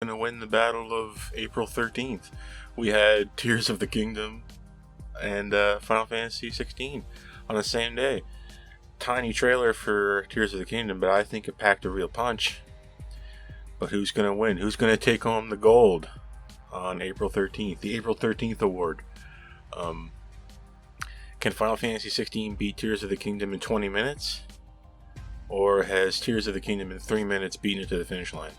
going to win the battle of April 13th. We had Tears of the Kingdom and Final Fantasy 16 on the same day. Tiny trailer for Tears of the Kingdom, but I think it packed a real punch. But who's going to win? Who's going to take home the gold on April 13th? The April 13th award. Can Final Fantasy 16 beat Tears of the Kingdom in 20 minutes? Or has Tears of the Kingdom in 3 minutes beaten it to the finish line?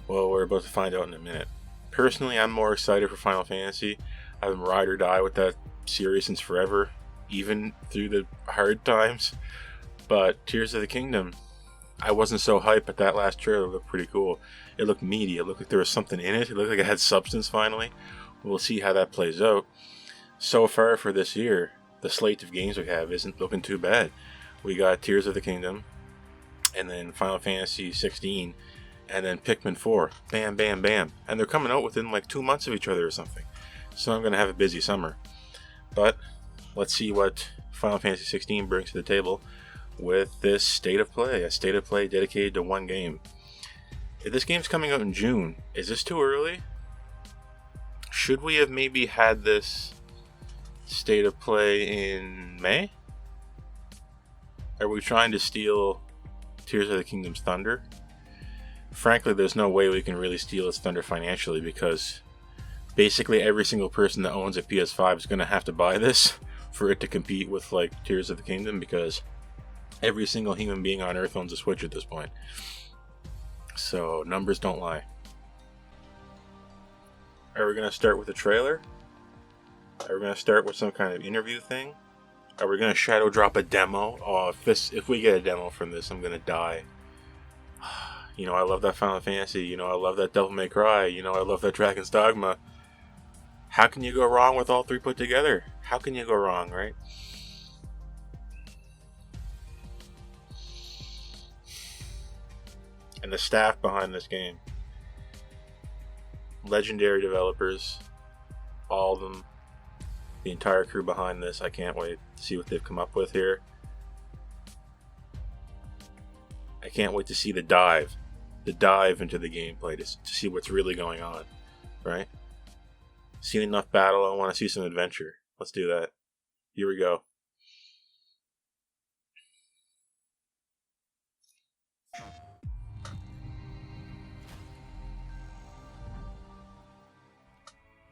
Well, we're about to find out in a minute. Personally, I'm more excited for Final Fantasy. I've been ride or die with that series since forever, even through the hard times. But Tears of the Kingdom, I wasn't so hyped, but that last trailer looked pretty cool. It looked meaty. It looked like there was something in it. It looked like it had substance finally. We'll see how that plays out. So far for this year, the slate of games we have isn't looking too bad. We got Tears of the Kingdom, and then Final Fantasy 16, and then Pikmin 4. Bam, bam, bam. And they're coming out within like 2 months of each other or something. So I'm going to have a busy summer. But let's see what Final Fantasy 16 brings to the table with this state of play. A state of play dedicated to one game. If this game's coming out in June, is this too early? Should we have maybe had this state of play in May? Are we trying to steal Tears of the Kingdom's thunder? Frankly, there's no way we can really steal its thunder financially, because basically every single person that owns a PS5 is going to have to buy this for it to compete with like Tears of the Kingdom, because every single human being on Earth owns a Switch at this point. So numbers don't lie. Are we going to start with a trailer? Are we going to start with some kind of interview thing? Are we going to shadow drop a demo? Oh, if we get a demo from this, I'm going to die. You know, I love that Final Fantasy. You know, I love that Devil May Cry. You know, I love that Dragon's Dogma. How can you go wrong with all three put together? How can you go wrong, right? And the staff behind this game. Legendary developers. All of them. The entire crew behind this. I can't wait to see what they've come up with here. I can't wait to see the dive into the gameplay to see what's really going on, right? Seen enough battle, I want to see some adventure. Let's do that. Here we go.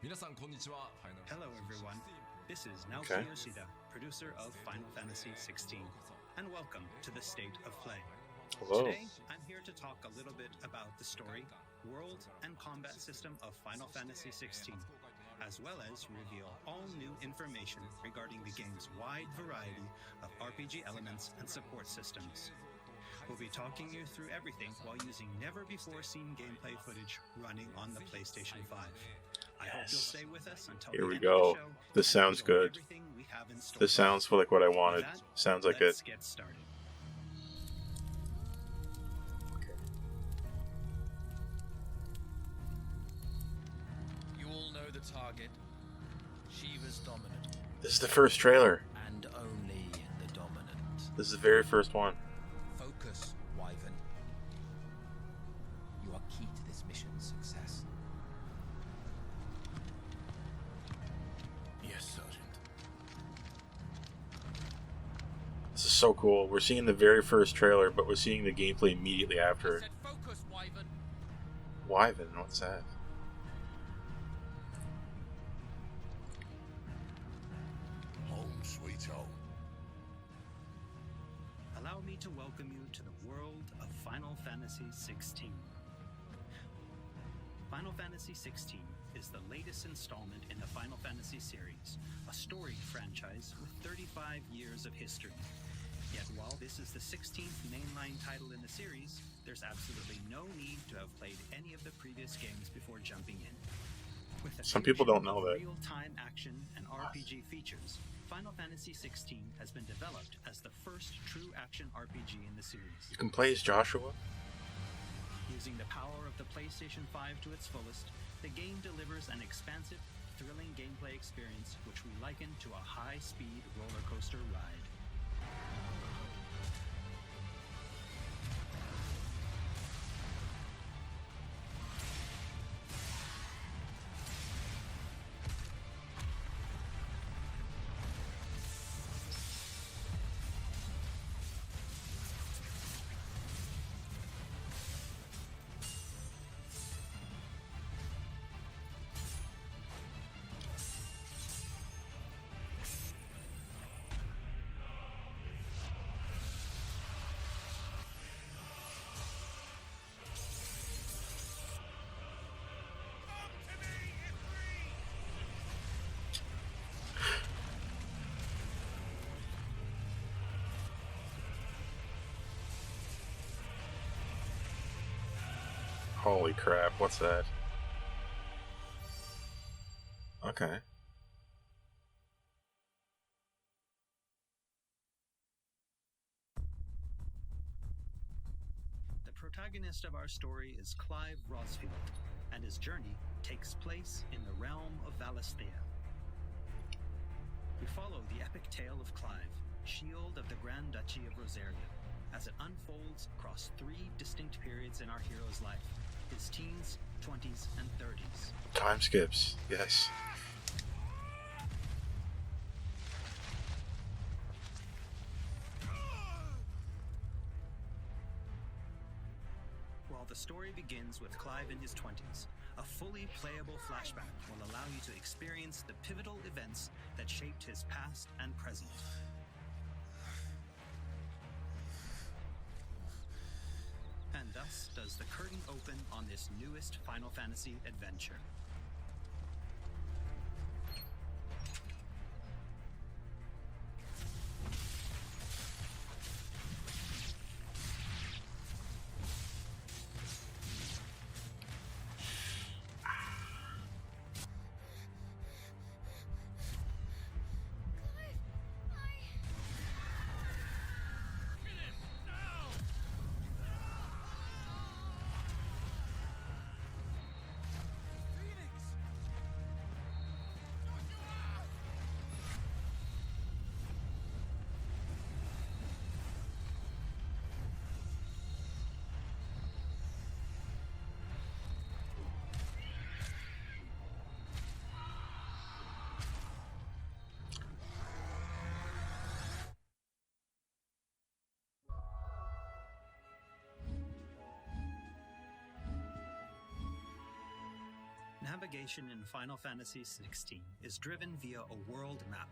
Hello everyone, this is Naoki Yoshida, producer of Final Fantasy XVI, and welcome to the State of Play. Hello. Today, I'm here to talk a little bit about the story, world, and combat system of Final Fantasy XVI, as well as reveal all new information regarding the game's wide variety of RPG elements and support systems. We'll be talking you through everything while using never-before-seen gameplay footage running on the PlayStation 5. I hope you'll stay with us until Here the we end go. of the show. This sounds good. Everything we have in store. This sounds like what I wanted. With that, Sounds like let's it. get started. You all know the target. Shiva's dominant. This is the first trailer. And only the dominant. This is the very first one. Focus, Wyvern. You are key to this mission's success. Yes, Sergeant. This is so cool. We're seeing the very first trailer, but we're seeing the gameplay immediately after. Said focus, Wyvern. Wyvern, what's that? Home sweet home. Allow me to welcome you to the world of Final Fantasy XVI. Final Fantasy XVI is the latest installment in the Final Fantasy series, a storied franchise with 35 years of history. Yet while this is the 16th mainline title in the series, there's absolutely no need to have played any of the previous games before jumping in. With a Some people don't know fusion of that. real-time action and RPG features, Final Fantasy XVI has been developed as the first true action RPG in the series. You can play as Joshua? Using the power of the PlayStation 5 to its fullest, the game delivers an expansive, thrilling gameplay experience which we liken to a high-speed roller coaster ride. Holy crap, what's that? Okay. The protagonist of our story is Clive Rosfield, and his journey takes place in the realm of Valisthea. We follow the epic tale of Clive, Shield of the Grand Duchy of Rosaria, as it unfolds across 3 distinct periods in our hero's life: his teens, 20s, and 30s. Time skips, yes. While the story begins with Clive in his 20s, a fully playable flashback will allow you to experience the pivotal events that shaped his past and present. And thus does the curtain open on this newest Final Fantasy adventure. Navigation in Final Fantasy XVI is driven via a world map,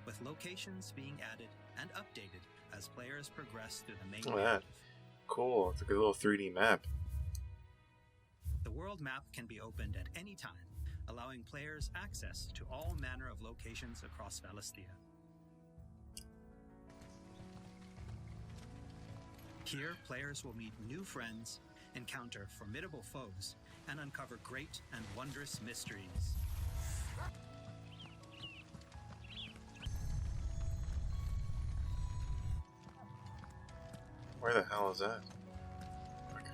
with locations being added and updated as players progress through the main Look at that. narrative. Cool, it's like a little 3D map. The world map can be opened at any time, allowing players access to all manner of locations across Valisthea. Here, players will meet new friends, encounter formidable foes, and uncover great and wondrous mysteries. Where the hell is that? Okay.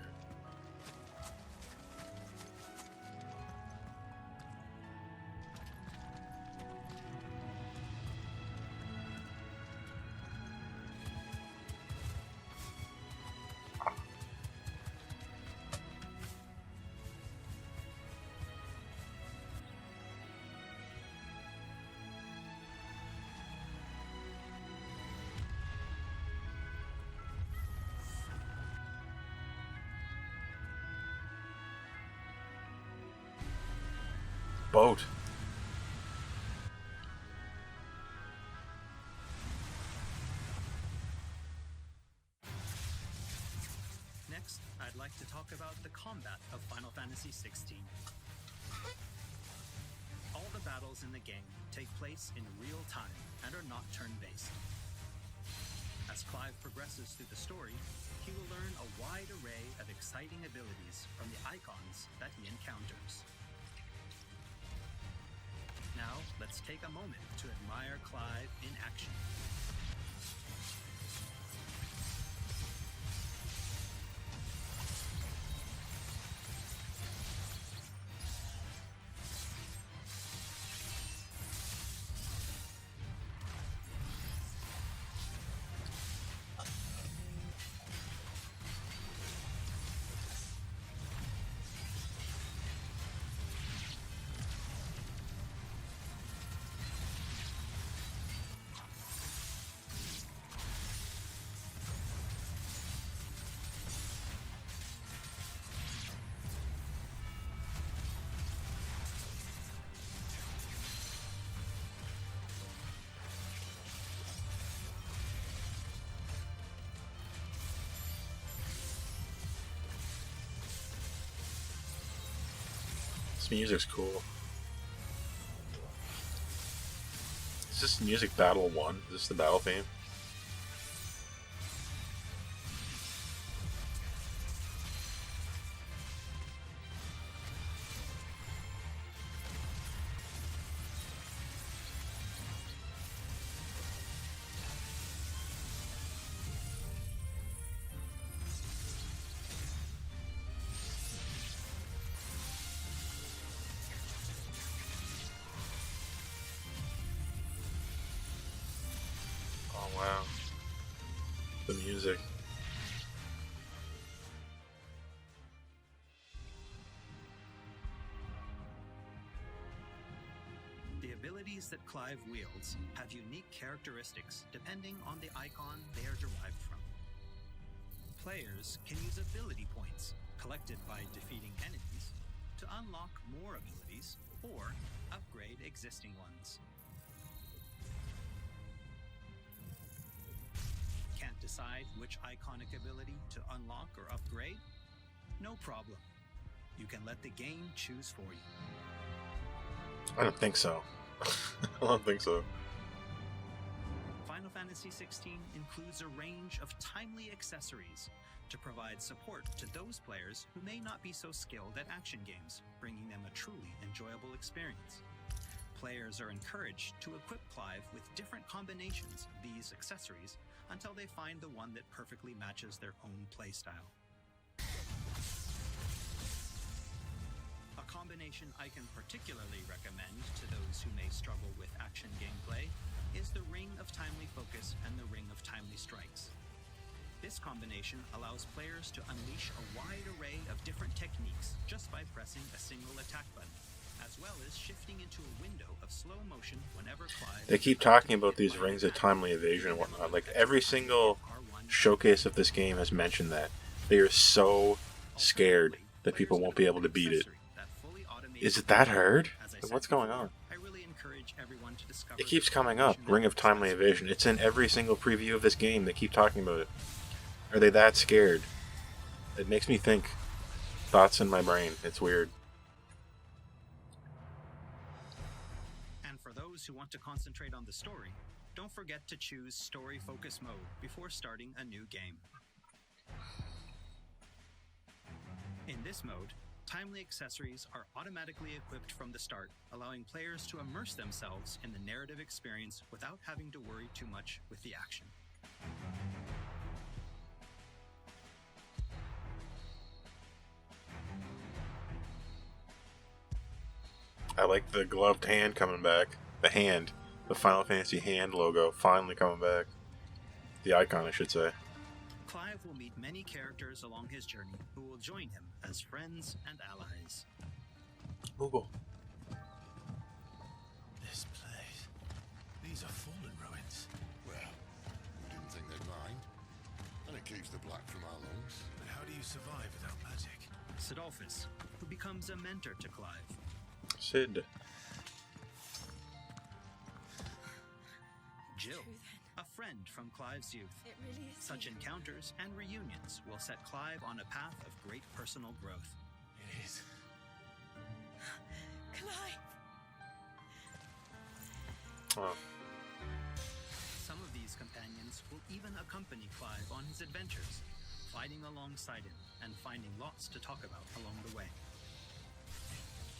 Boat. Next, I'd like to talk about the combat of Final Fantasy XVI. All the battles in the game take place in real time and are not turn-based. As Clive progresses through the story, he will learn a wide array of exciting abilities from the icons that he encounters. Now, let's take a moment to admire Clive in action. This music's cool. Is this music Battle 1? Is this the battle theme? The music. The abilities that Clive wields have unique characteristics depending on the icon they are derived from. Players can use ability points collected by defeating enemies to unlock more abilities or upgrade existing ones. Can't decide which iconic ability to unlock or upgrade? No problem. You can let the game choose for you. I don't think so. I don't think so. Final Fantasy XVI includes a range of timely accessories to provide support to those players who may not be so skilled at action games, bringing them a truly enjoyable experience. Players are encouraged to equip Clive with different combinations of these accessories until they find the one that perfectly matches their own playstyle. A combination I can particularly recommend to those who may struggle with action gameplay is the Ring of Timely Focus and the Ring of Timely Strikes. This combination allows players to unleash a wide array of different techniques just by pressing a single attack button, as well as shifting into a window of slow motion whenever Clive... They keep talking about these rings of timely evasion and whatnot. Like, every single showcase of this game has mentioned that. They are so scared that people won't be able to beat it. Is it that hard? Like, what's going on? It keeps coming up. Ring of Timely Evasion. It's in every single preview of this game. They keep talking about it. Are they that scared? It makes me think thoughts in my brain. It's weird. And for those who want to concentrate on the story, don't forget to choose Story Focus mode before starting a new game. In this mode, timely accessories are automatically equipped from the start, allowing players to immerse themselves in the narrative experience without having to worry too much with the action. I like the gloved hand coming back. The hand. The Final Fantasy hand logo finally coming back. The icon, I should say. Clive will meet many characters along his journey who will join him as friends and allies. Google. This place. These are fallen ruins. Well, we didn't think they'd mind. And it keeps the black from our lungs. But how do you survive without magic? Sidolphus, who becomes a mentor to Clive. Sid. Jill, a friend from Clive's youth. It really is. Such encounters and reunions will set Clive on a path of great personal growth. It is. Clive! Oh. Some of these companions will even accompany Clive on his adventures, fighting alongside him and finding lots to talk about along the way.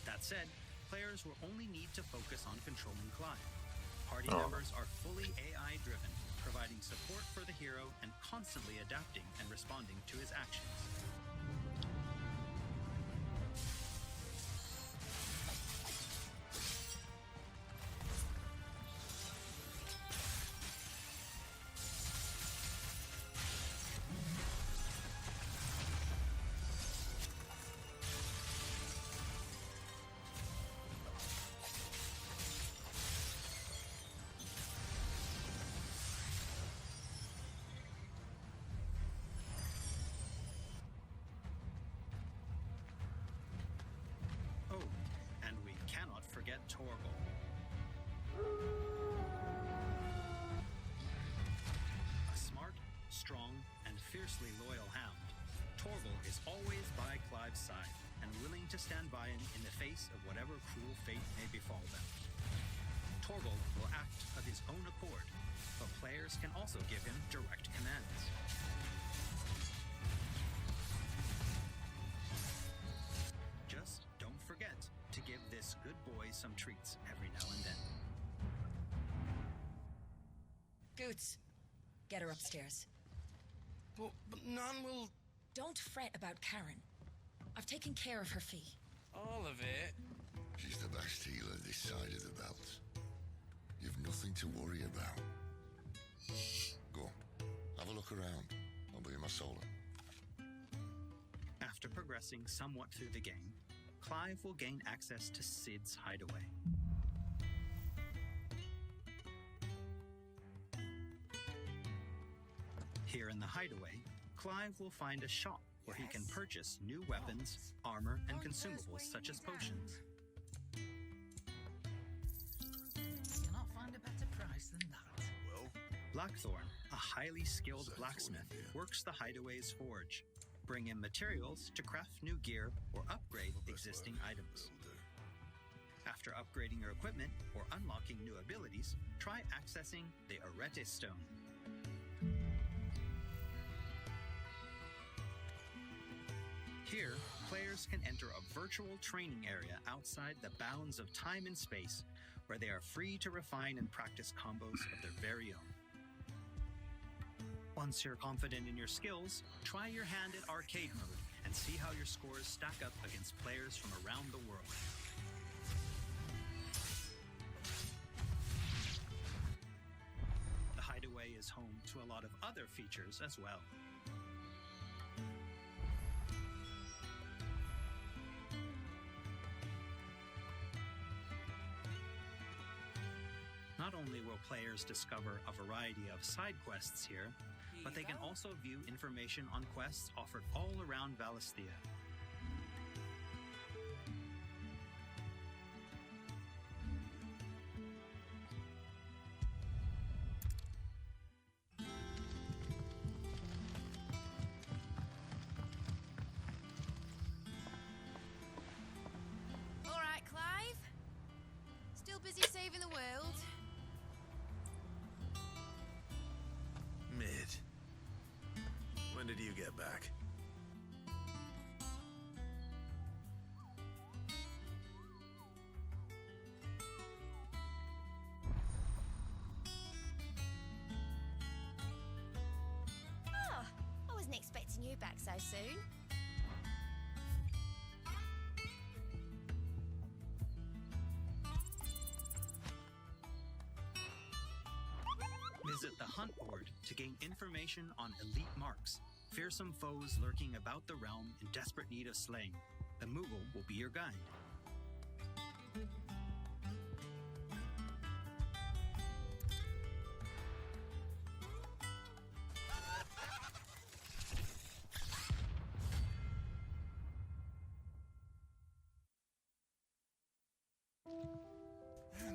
That said, players will only need to focus on controlling Clive. Party members are fully AI-driven, providing support for the hero and constantly adapting and responding to his actions. Oh, and we cannot forget Torgal. A smart, strong, and fiercely loyal hound, Torgal is always by Clive's side and willing to stand by him in the face of whatever cruel fate may befall them. Torgal will act of his own accord, but players can also give him direct commands. Just don't forget to give this good boy some treats every now and then. Goots, get her upstairs. But none will... Don't fret about Karen. I've taken care of her fee. All of it? She's the best healer this side of the belt. You've nothing to worry about. Go on, have a look look around. I'll be in my solo. After progressing somewhat through the game, Clive will gain access to Sid's hideaway. Here in the hideaway, Clive will find a shop where he can purchase new weapons, armor, and consumables such as potions. You'll not find a better price than that. Well, Blackthorn, a highly skilled blacksmith, works the hideaway's forge, bring in materials to craft new gear or upgrade existing items. After upgrading your equipment or unlocking new abilities, try accessing the Arete Stone. Here, players can enter a virtual training area outside the bounds of time and space, where they are free to refine and practice combos of their very own. Once you're confident in your skills, try your hand at arcade mode and see how your scores stack up against players from around the world. The hideaway is home to a lot of other features as well. Not only will players discover a variety of side quests here, but they can also view information on quests offered all around Valisthea. All right, Clive. Still busy saving the world? mid. When did you get back? Oh, I wasn't expecting you back so soon. Visit the hunt board to gain information on elite marks, fearsome foes lurking about the realm in desperate need of slaying. The Moogle will be your guide.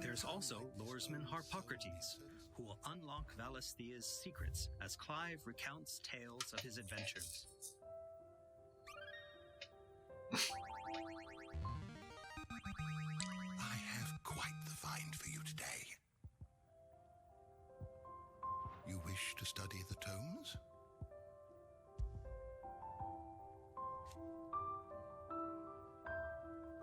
There's also Lordesman Harpocrates, who will unlock Valisthea's secrets as Clive recounts tales of his adventures. I have quite the find for you today. You wish to study the tomes?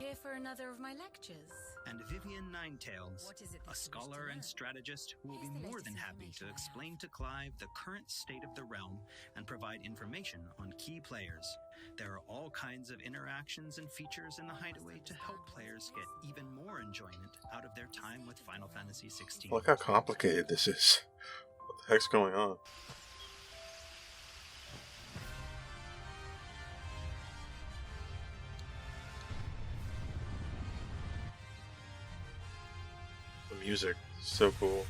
Here for another of my lectures. And Vivian Ninetails, What is it a that you wish scholar to and learn? strategist who will Here's be the more latest than happy to information I have. explain to Clive the current state of the realm and provide information on key players. There are all kinds of interactions and features in the Hideaway to help players get even more enjoyment out of their time with Final Fantasy XVI. Look how complicated this is. What the heck's going on? The music is so cool.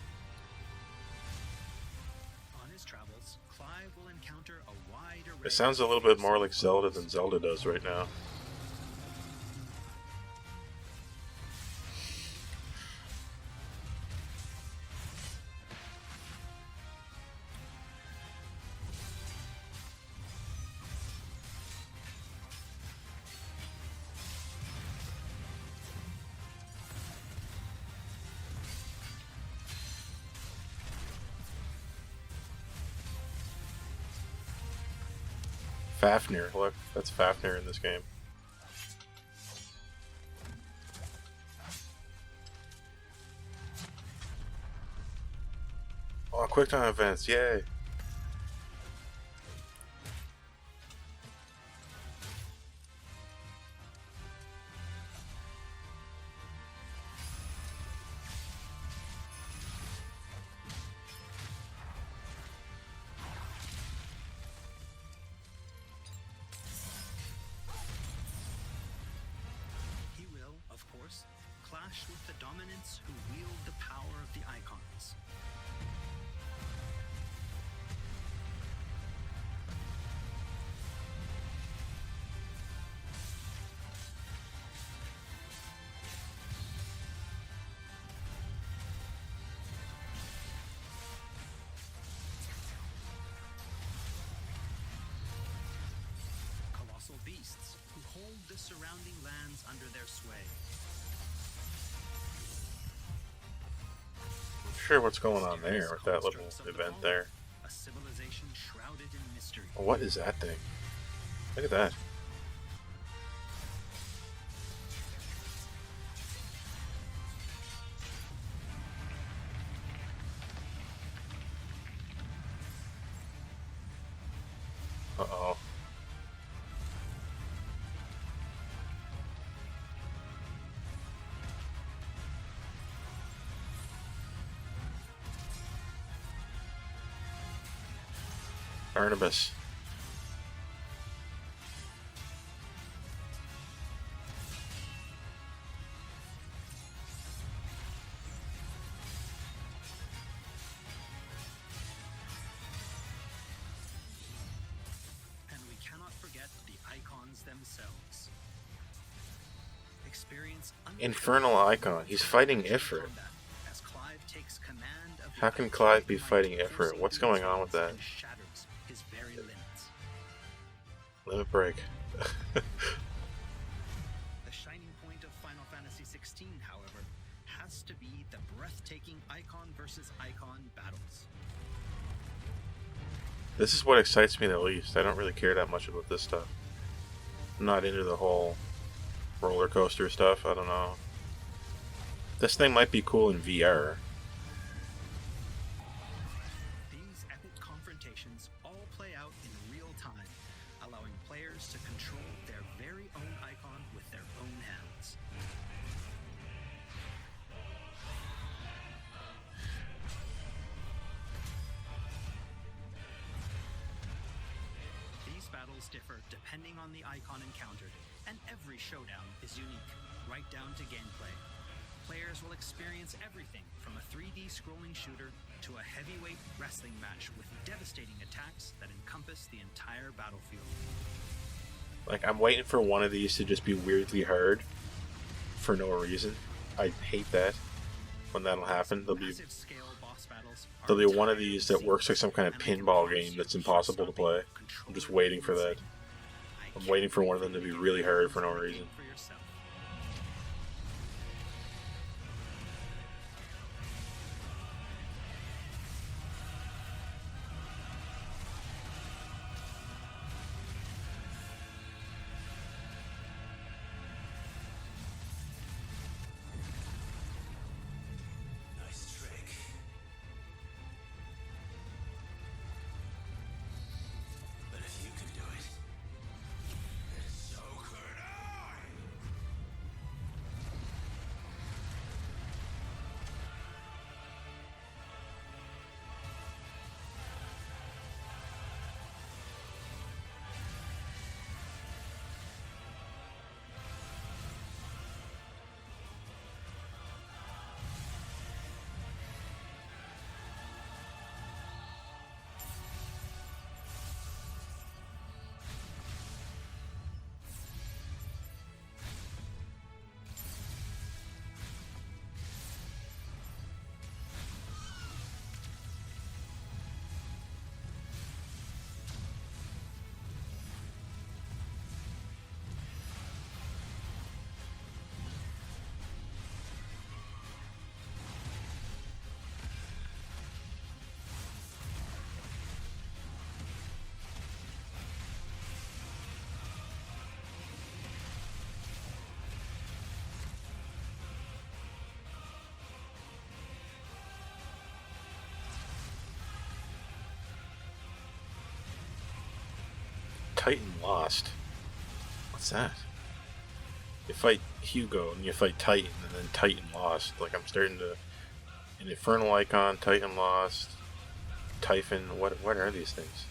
On his travels, Clive will encounter a wide array It sounds a little bit more like Zelda than Zelda does right now. Fafnir, look, that's Fafnir in this game. Oh, quick time events, yay! clash with the dominants who wield the power of the icons. Colossal beasts who hold the surrounding lands under their sway. Sure, what's going on there with that little event there? A civilization shrouded in mystery. What is that thing? Look at that. Uh-oh. Barnabas. And we cannot forget the icons themselves. Experience Infernal Icon. He's fighting Ifrit. combat as Clive takes command of the How can icons Clive be behind fighting him, Ifrit? forcing What's him going to on with that? and shatters his very limits. Limit break. The shining point of Final Fantasy XVI, however, has to be the breathtaking icon versus icon battles. This is what excites me the least. I don't really care that much about this stuff. I'm not into the whole roller coaster stuff. I don't know. This thing might be cool in VR. These epic confrontations all play out in real time, allowing players to control their very own icon with their own hands. These battles differ depending on the icon encountered, and every showdown is unique, right down to gameplay. Players will experience everything from a 3D scrolling shooter to a heavyweight wrestling match with devastating attacks that encompass the entire battlefield. Like, I'm waiting for one of these to just be weirdly hard for no reason. I hate that when that'll happen. Massive scale boss battles are There'll be one of entirely these that works like some kind of and they can pinball force game you that's to impossible to stop play. it, control I'm just it waiting for that. insane. I I'm waiting can't for wait one of them to you be to really hard for no experience the reason. game for yourself. Nice trick. But if you can do it, then so could I! Titan lost. What's that? You fight Hugo and you fight Titan and then Titan lost. Like, I'm starting to... An Infernal Icon, Titan lost. Typhon, what are these things?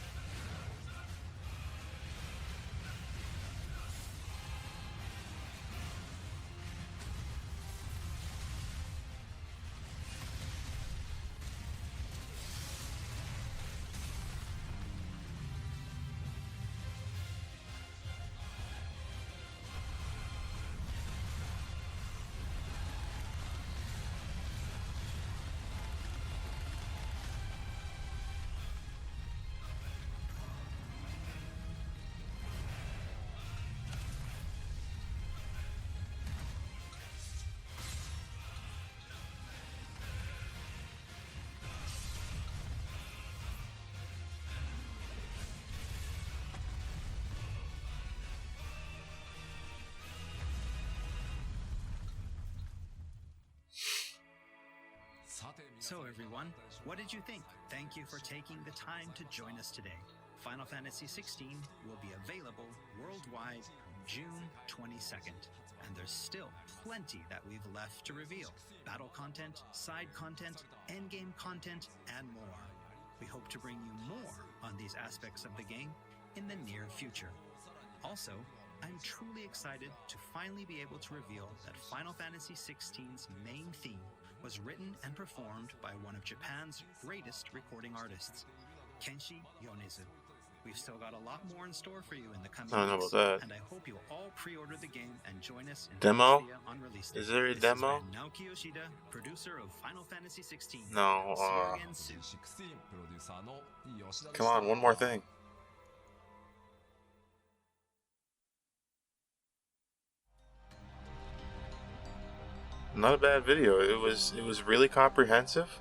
So everyone, what did you think? Thank you for taking the time to join us today. Final Fantasy XVI will be available worldwide June 22nd. And there's still plenty that we've left to reveal. Battle content, side content, endgame content, and more. We hope to bring you more on these aspects of the game in the near future. Also, I'm truly excited to finally be able to reveal that Final Fantasy XVI's main theme was written and performed by one of Japan's greatest recording artists, Kenshi Yonezu. We've still got a lot more in store for you in the coming I don't know weeks, about that. and I hope you'll all pre-order the game and join us in Demo? Latvia on release day. Is there a This demo? has been Naoki Yoshida, producer of Final Fantasy XVI. No, See you again soon. Come on, one more thing. Not a bad video. It was really comprehensive.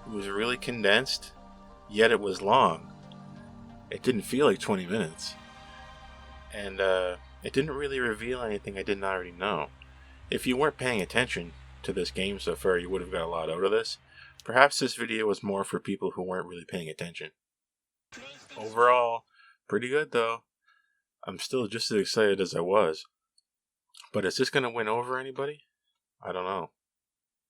It was really condensed, yet it was long. It didn't feel like 20 minutes. And it didn't really reveal anything I didn't already know. If you weren't paying attention to this game so far, you would have got a lot out of this. Perhaps this video was more for people who weren't really paying attention. Overall, pretty good though. I'm still just as excited as I was. But is this going to win over anybody? I don't know.